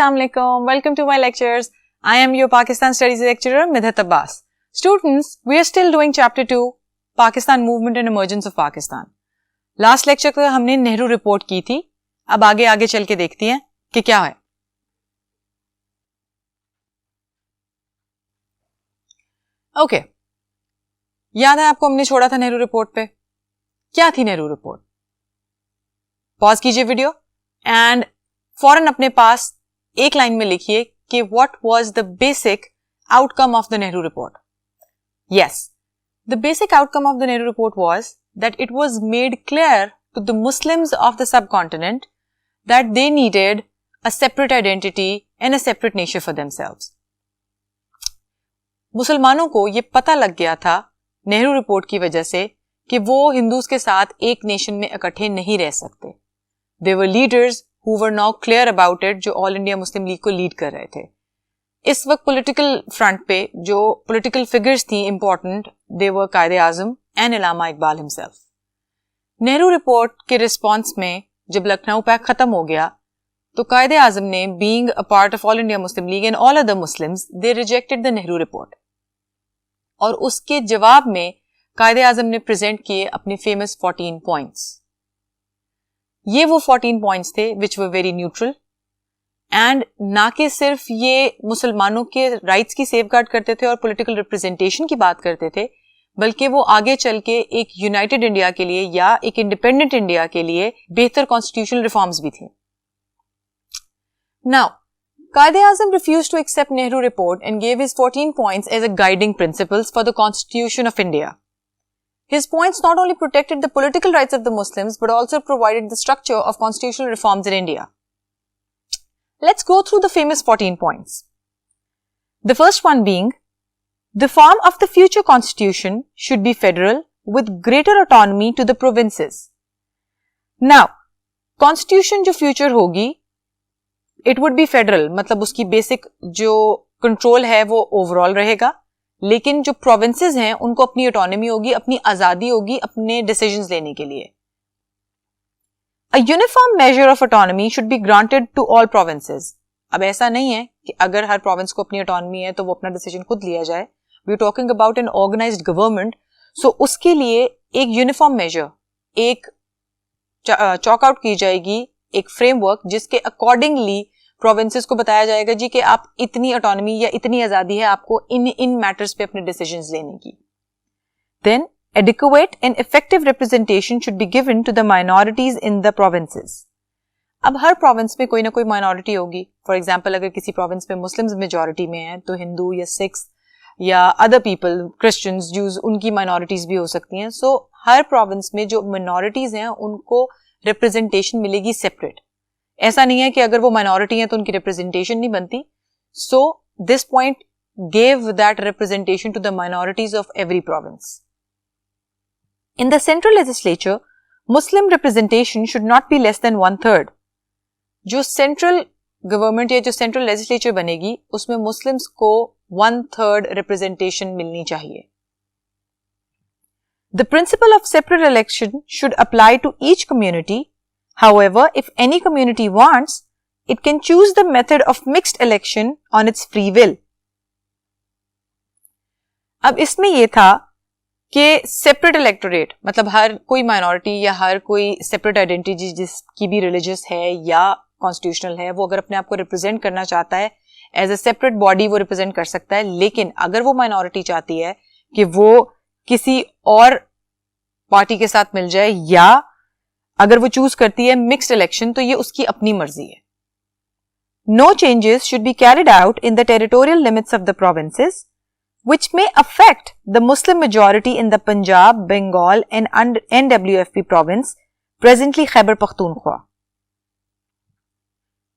Assalamu alaikum. Welcome to my lectures. I am your Pakistan Studies lecturer, Midhat Abbas. Students, we are still doing chapter 2, Pakistan Movement and Emergence of Pakistan. Last lecture में हमने Nehru report की थी. अब आगे चल के देखती हैं कि क्या है. Okay. याद है आपको हमने छोड़ा था नेहरू रिपोर्ट पे. क्या थी नेहरू रिपोर्ट? पॉज कीजिए वीडियो एंड फौरन अपने पास एक लाइन में लिखिए कि what was the basic outcome of the Nehru report. Yes, the basic outcome of the Nehru report was that it was made clear to the Muslims of the subcontinent that they needed a separate identity and a separate nation for themselves. मुसलमानों को यह पता लग गया था Nehru report की वजह से कि वो हिंदूज के साथ एक नेशन में इकट्ठे नहीं रह सकते. They were leaders who were now clear about it, जो ऑल इंडिया मुस्लिम लीग को लीड कर रहे थे. इस वक्त पॉलिटिकल फ्रंट पे जो पॉलिटिकल फिगर्स थी important, they were Quaid e Azam and Allama Iqbal himself. Nehru report के रिस्पॉन्स में जब लखनऊ पैक्ट खत्म हो गया तो कायदे आजम ने, being a part of all India Muslim League and all other Muslims, they rejected the Nehru report. और उसके जवाब में कायदे आजम ने प्रेजेंट किए अपने फेमस 14 पॉइंट्स. ये वो 14 पॉइंट्स थे विच वर वेरी न्यूट्रल एंड ना कि सिर्फ ये मुसलमानों के राइट्स की सेफगार्ड करते थे और पॉलिटिकल रिप्रेजेंटेशन की बात करते थे, बल्कि वो आगे चल के एक यूनाइटेड इंडिया के लिए या एक इंडिपेंडेंट इंडिया के लिए बेहतर कॉन्स्टिट्यूशनल रिफॉर्म्स भी थी. नाउ कायदे आजम refused to accept Nehru report and gave his 14 points as a guiding principles for the constitution of India. His points not only protected the political rights of the Muslims but also provided the structure of constitutional reforms in India. Let's go through the famous 14 points. The first one being, the form of the future constitution should be federal with greater autonomy to the provinces. Now, constitution जो future होगी, it would be federal, मतलब उसकी basic जो control है वो overall रहेगा, लेकिन जो प्रोविंसेस हैं उनको अपनी ऑटोनॉमी होगी, अपनी आजादी होगी अपने डिसीजंस लेने के लिए. A uniform measure of autonomy should be granted to all provinces. अब ऐसा नहीं है कि अगर हर प्रोविंस को अपनी ऑटोनॉमी है तो वो अपना डिसीजन खुद लिया जाए. We are talking about an organized government. So उसके लिए एक यूनिफॉर्म मेजर, एक चॉक आउट की जाएगी, एक फ्रेमवर्क जिसके अकॉर्डिंगली प्रोविंसेस को बताया जाएगा जी कि आप इतनी ऑटोनॉमी या इतनी आजादी है आपको इन मैटर्स पे अपने डिसीजंस लेने की. Then adequate and effective representation should be given to the minorities in the provinces. अब हर प्रोविंस में कोई ना कोई माइनॉरिटी होगी. फॉर एग्जांपल अगर किसी प्रोविंस में मुस्लिम्स मेजॉरिटी में है तो हिंदू या सिख्स या अदर पीपल, क्रिश्चियंस, ज्यूज, उनकी माइनॉरिटीज भी हो सकती हैं. सो हर प्रोविंस में जो माइनॉरिटीज हैं उनको रिप्रेजेंटेशन मिलेगी सेपरेट. ऐसा नहीं है कि अगर वो माइनॉरिटी है तो उनकी रिप्रेजेंटेशन नहीं बनती. So this point gave that representation to the minorities of every province. In the central legislature, Muslim representation should not be less than 1/3. जो सेंट्रल गवर्नमेंट या जो सेंट्रल लेजिस्लेचर बनेगी उसमें मुस्लिम्स को 1/3 रिप्रेजेंटेशन मिलनी चाहिए. The principle of separate election should apply to each community. However, if any community wants, it can choose the method of mixed election on its free will. अब इसमें यह था कि सेपरेट इलेक्टोरेट मतलब हर कोई माइनॉरिटी या हर कोई सेपरेट आइडेंटिटी जिसकी भी रिलीजियस है या कॉन्स्टिट्यूशनल है, वो अगर अपने आप को रिप्रेजेंट करना चाहता है एज ए सेपरेट बॉडी वो रिप्रेजेंट कर सकता है. लेकिन अगर वो माइनॉरिटी चाहती है कि वो किसी और पार्टी के साथ मिल जाए या अगर वो चूज करती है मिक्स्ड इलेक्शन तो ये उसकी अपनी मर्जी है. No changes should be carried out in the territorial limits of the provinces which may affect the Muslim majority in the Punjab, Bengal and NWFP province, presently Khyber Pakhtunkhwa.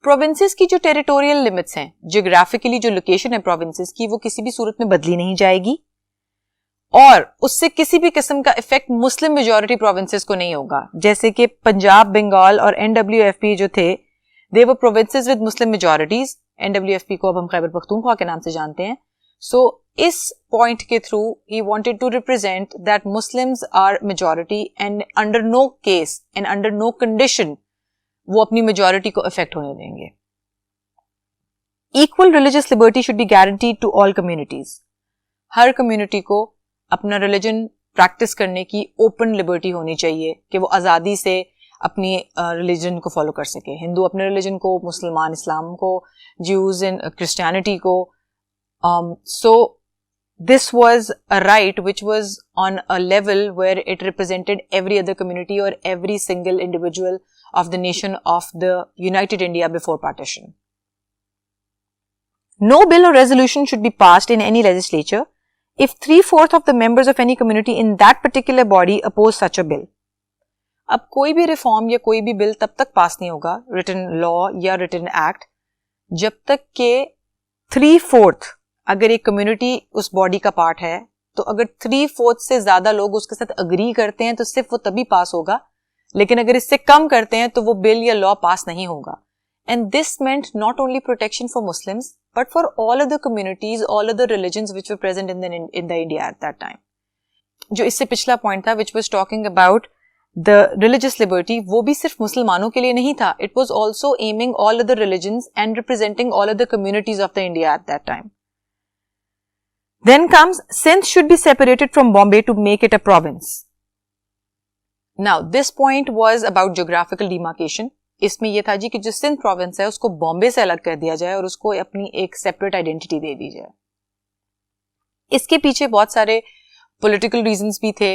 Provinces की जो territorial limits हैं, geographically जो location है provinces की, वो किसी भी सूरत में बदली नहीं जाएगी और उससे किसी भी किस्म का इफेक्ट मुस्लिम मेजॉरिटी प्रोविंसेस को नहीं होगा. जैसे कि पंजाब, बंगाल और NWFP जो थे, they were provinces with Muslim majorities. NWFP को अब हम खैबर पख्तूनख्वा के नाम से जानते हैं. सो इस पॉइंट के थ्रू ही wanted to represent that Muslims are majority and under no case and under no condition वो अपनी मेजॉरिटी को इफेक्ट होने देंगे. Equal religious liberty should be guaranteed to all communities. Her community को अपना रिलीजन प्रैक्टिस करने की ओपन लिबर्टी होनी चाहिए कि वो आज़ादी से अपनी रिलीजन को फॉलो कर सके. हिंदू अपने रिलीजन को, मुसलमान इस्लाम को, ज्यूज इन क्रिश्चियनिटी को. So this was a right which was on a level where it represented every other community or every single individual of the nation of the United India before partition. No bill or resolution should be passed in any legislature if 3/4 of the members of any community in that particular body oppose such a bill. अब कोई भी reform या कोई भी bill तब तक पास नहीं होगा, रिटन लॉ या रिटन एक्ट, जब तक के 3/4 अगर एक कम्युनिटी उस बॉडी का पार्ट है, तो अगर 3/4 से ज्यादा लोग उसके साथ अग्री करते हैं तो सिर्फ वो तभी पास होगा, लेकिन अगर इससे कम करते हैं तो वो बिल या लॉ पास नहीं होगा. And this meant not only protection for Muslims but for all other communities, all other religions which were present in the India at that time. जो इससे पिछला पॉइंट था which was talking about the religious liberty, वो भी सिर्फ मुसलमानों के लिए नहीं था. It was also aiming all other religions and representing all other communities of the India at that time. Then comes Sindh should be separated from Bombay to make it a province. Now this point was about geographical demarcation. इसमें यह था जी कि जो Sindh province है उसको बॉम्बे से अलग कर दिया जाए और उसको अपनी एक सेपरेट आइडेंटिटी दे दी जाए. इसके पीछे बहुत सारे पॉलिटिकल रीजंस भी थे,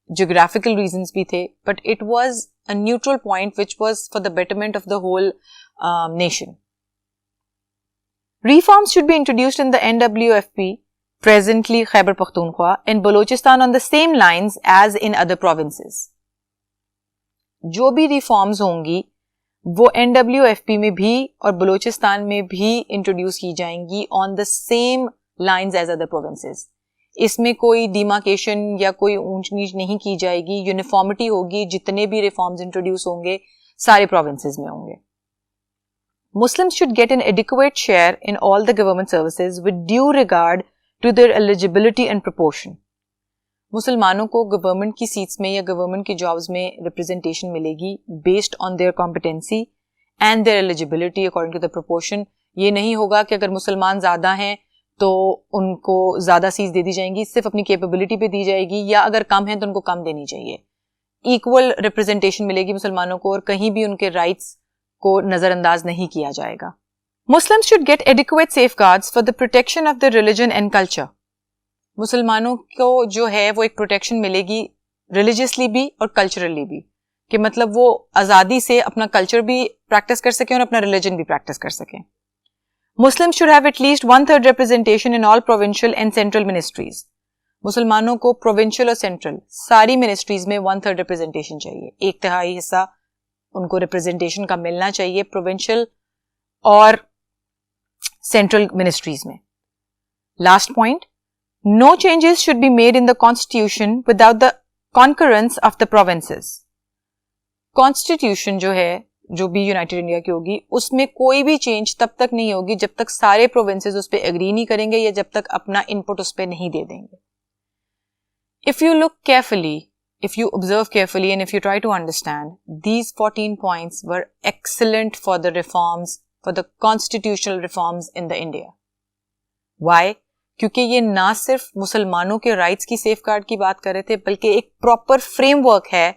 geographical reasons भी थे, but it was a neutral point which was for the betterment of the whole nation. Reforms should be introduced in the NWFP, presently Khyber Pakhtunkhwa, in Balochistan on the same lines as in other provinces. जो भी reforms होंगी वो NWFP में भी और बलोचिस्तान में भी introduce की जाएंगी on the same lines as other provinces. इसमें कोई डिमार्केशन या कोई ऊंच नीच नहीं की जाएगी, यूनिफॉर्मिटी होगी. जितने भी रिफॉर्म्स इंट्रोड्यूस होंगे सारे प्रोविंसेस में होंगे. Muslims should get an adequate share in all the government services with due regard to their eligibility and proportion. मुसलमानों को गवर्नमेंट की सीट्स में या गवर्नमेंट की जॉब्स में रिप्रेजेंटेशन मिलेगी based on their competency and their eligibility according to the proportion. ये नहीं होगा कि अगर मुसलमान ज़्यादा हैं तो उनको ज़्यादा सीट्स दे दी जाएंगी, सिर्फ अपनी कैपेबिलिटी पे दी जाएगी, या अगर कम है तो उनको कम देनी चाहिए. इक्वल रिप्रेजेंटेशन मिलेगी मुसलमानों को और कहीं भी उनके राइट्स को नज़रअंदाज नहीं किया जाएगा. Muslims should get adequate safeguards for the protection of their religion and culture. मुसलमानों को जो है वो एक प्रोटेक्शन मिलेगी रिलीजियसली भी और कल्चरली भी, कि मतलब वो आज़ादी से अपना कल्चर भी प्रैक्टिस कर सकें और अपना रिलीजन भी प्रैक्टिस कर सकें. Muslims should have at least 1/3 representation in all provincial and central ministries. मुसलमानों को प्रोविंशियल और सेंट्रल सारी मिनिस्ट्रीज में 1/3 रिप्रेजेंटेशन चाहिए. 1/3 हिस्सा उनको रिप्रेजेंटेशन का मिलना चाहिए प्रोविंशियल और सेंट्रल मिनिस्ट्रीज में. Last point, no changes should be made in the constitution without the concurrence of the provinces. Constitution जो है, जो भी यूनाइटेड इंडिया की होगी, उसमें कोई भी चेंज तब तक नहीं होगी जब तक सारे प्रोविंसेस उस पर एग्री नहीं करेंगे या जब तक अपना इनपुट उस पर नहीं दे देंगे. If you look carefully, if you observe carefully and if you try to understand, these 14 points were excellent for the reforms, for the constitutional reforms in the India. Why? क्योंकि ये ना सिर्फ मुसलमानों के राइट्स की सेफगार्ड की बात कर रहे थे, बल्कि एक प्रॉपर फ्रेमवर्क है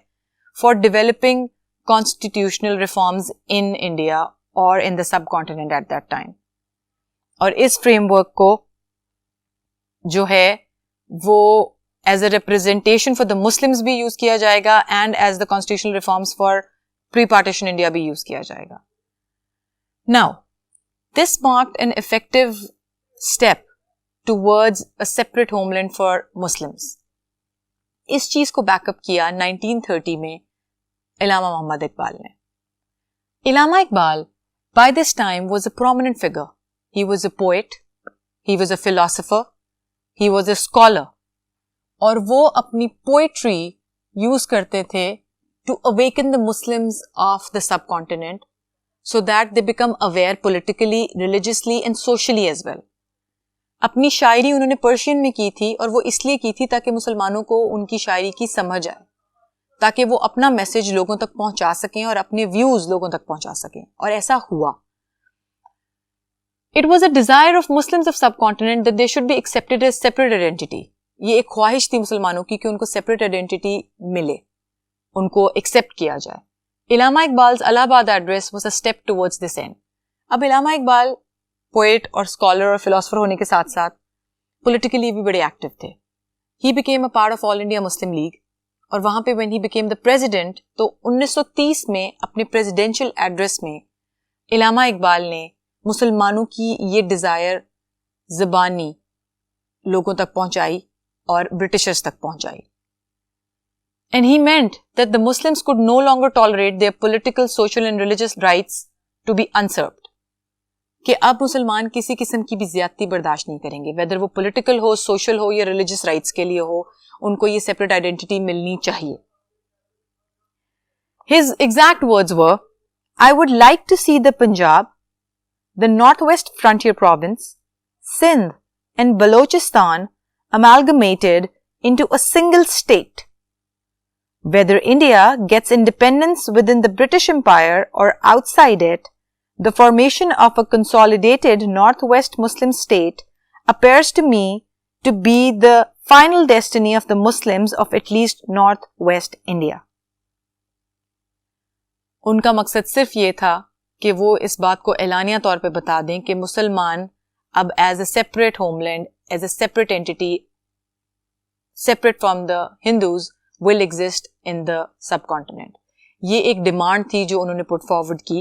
for developing constitutional reforms in India और in the subcontinent at that time. और इस फ्रेमवर्क को जो है वो as a representation for the Muslims भी यूज किया जाएगा and as the constitutional reforms for pre-partition India भी यूज किया जाएगा. Now, this marked an effective step towards a separate homeland for Muslims. इस चीज को बैकअप किया 1930 में इलामा मोहम्मद इकबाल ने. इलामा Iqbal by this time was a prominent figure. He was a poet, he was a philosopher, he was a scholar. और वो अपनी poetry use करते थे to awaken the Muslims of the subcontinent so that they become aware politically, religiously and socially as well. अपनी शायरी उन्होंने Persian में की थी और वो इसलिए की थी ताकि मुसलमानों को उनकी शायरी की समझ आए, ताकि वो अपना मैसेज लोगों तक पहुंचा सकें और अपने व्यूज लोगों तक पहुंचा सकें. और ऐसा हुआ. It was a desire of Muslims of subcontinent that they should be accepted as separate identity. ये एक ख्वाहिश थी मुसलमानों की कि उनको सेपरेट आइडेंटिटी मिले, उनको एक्सेप्ट किया जाए. Allama Iqbal's Allahabad address was a step towards this end. अब इलामा इकबाल पोएट और स्कॉलर और फिलोसोफर होने के साथ साथ पॉलिटिकली भी बड़े एक्टिव थे. He became a part of all India Muslim League, और वहां पे when he became the president, तो 1930 में अपने प्रेसिडेंशियल एड्रेस में इलामा इकबाल ने मुसलमानों की ये डिजायर ज़बानी लोगों तक पहुंचाई और ब्रिटिशर्स तक पहुंचाई. And he meant that the Muslims could no longer tolerate their political, social and religious rights to be usurped. कि अब मुसलमान किसी किस्म की भी ज्यादती बर्दाश्त नहीं करेंगे, वेदर वो पॉलिटिकल हो, सोशल हो या रिलीजियस राइट्स के लिए हो, उनको ये सेपरेट आइडेंटिटी मिलनी चाहिए. His exact words were, I would like to see the Punjab, the Northwest Frontier Province, Sindh and Balochistan amalgamated into a single state. Whether India gets independence within the British Empire or outside it, the formation of a consolidated Northwest Muslim state appears to me to be the final destiny of the Muslims of at least Northwest India. उनका मकसद सिर्फ ये था कि वो इस बात को एलानिया तौर पे बता दें कि मुसलमान अब as a separate homeland, as a separate entity, separate from the Hindus, will exist in the subcontinent. ये एक डिमांड थी जो उन्होंने पुट फॉरवर्ड की.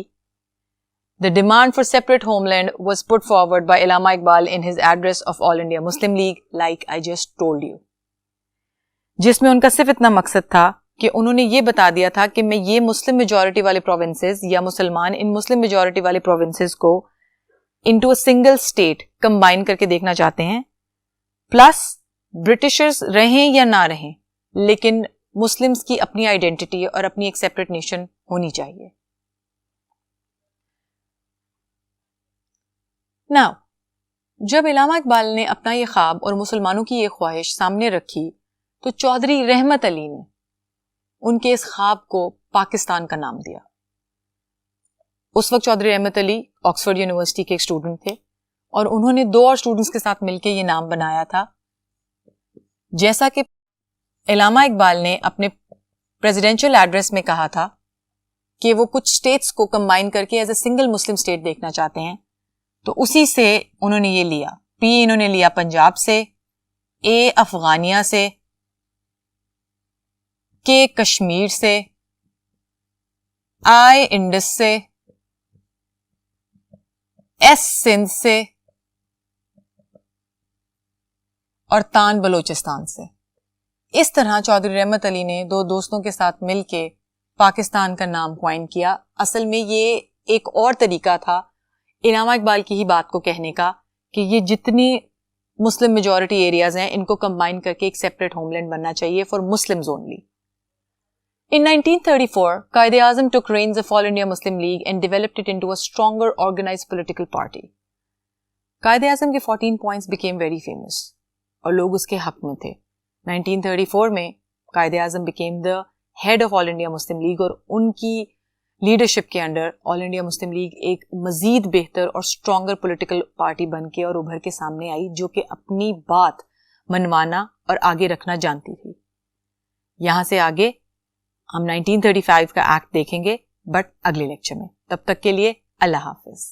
The demand for separate homeland was put forward by Allama Iqbal in his address of All India Muslim League, like I just told you. जिसमें उनका सिर्फ इतना मकसद था कि उन्होंने ये बता दिया था कि मैं ये मुस्लिम मेजॉरिटी वाले प्रोविंसेस या मुसलमान इन मुस्लिम मेजॉरिटी वाले प्रोविंसेस को into a single state combine करके देखना चाहते हैं. प्लस ब्रिटिशर्स रहें या ना रहें, लेकिन मुस्लिम्स की अपनी आइडेंटिटी और अपनी एक सेपरेट नेशन होनी चाहिए. नाउ, जब इलामा इकबाल ने अपना ये ख्वाब और मुसलमानों की ये ख्वाहिश सामने रखी, तो चौधरी रहमत अली ने उनके इस ख्वाब को पाकिस्तान का नाम दिया. उस वक्त चौधरी रहमत अली ऑक्सफोर्ड यूनिवर्सिटी के एक स्टूडेंट थे और उन्होंने 2 और स्टूडेंट्स के साथ मिलकर ये नाम बनाया था. जैसा कि इलामा इकबाल ने अपने प्रेसिडेंशियल एड्रेस में कहा था कि वो कुछ स्टेट्स को कंबाइन करके as a single Muslim state देखना चाहते हैं, तो उसी से उन्होंने ये लिया. पी इन्होंने लिया पंजाब से, ए अफगानिया से, के कश्मीर से, आई इंडस से, एस सिंध से और तान बलोचिस्तान से. इस तरह चौधरी रहमत अली ने 2 दोस्तों के साथ मिलके पाकिस्तान का नाम क्वाइन किया. असल में ये एक और तरीका था इलामा इकबाल की ही बात को कहने का कि ये जितनी मुस्लिम मेजॉरिटी एरियाज हैं इनको कंबाइन करके एक सेपरेट होमलैंड बनना चाहिए for Muslims only. In 1934, Quaid-e-Azam took reins of All India Muslim League and developed it into a stronger organized political party. Quaid-e-Azam के 14 points became very famous और लोग उसके हक में थे. 1934 में Quaid-e-Azam became the head of All India Muslim League और उनकी लीडरशिप के under all India Muslim league एक मजीद बेहतर और स्ट्रॉन्गर पॉलिटिकल पार्टी बन के और उभर के सामने आई, जो कि अपनी बात मनवाना और आगे रखना जानती थी. यहां से आगे हम 1935 का एक्ट देखेंगे, बट अगले लेक्चर में. तब तक के लिए अल्लाह हाफिज.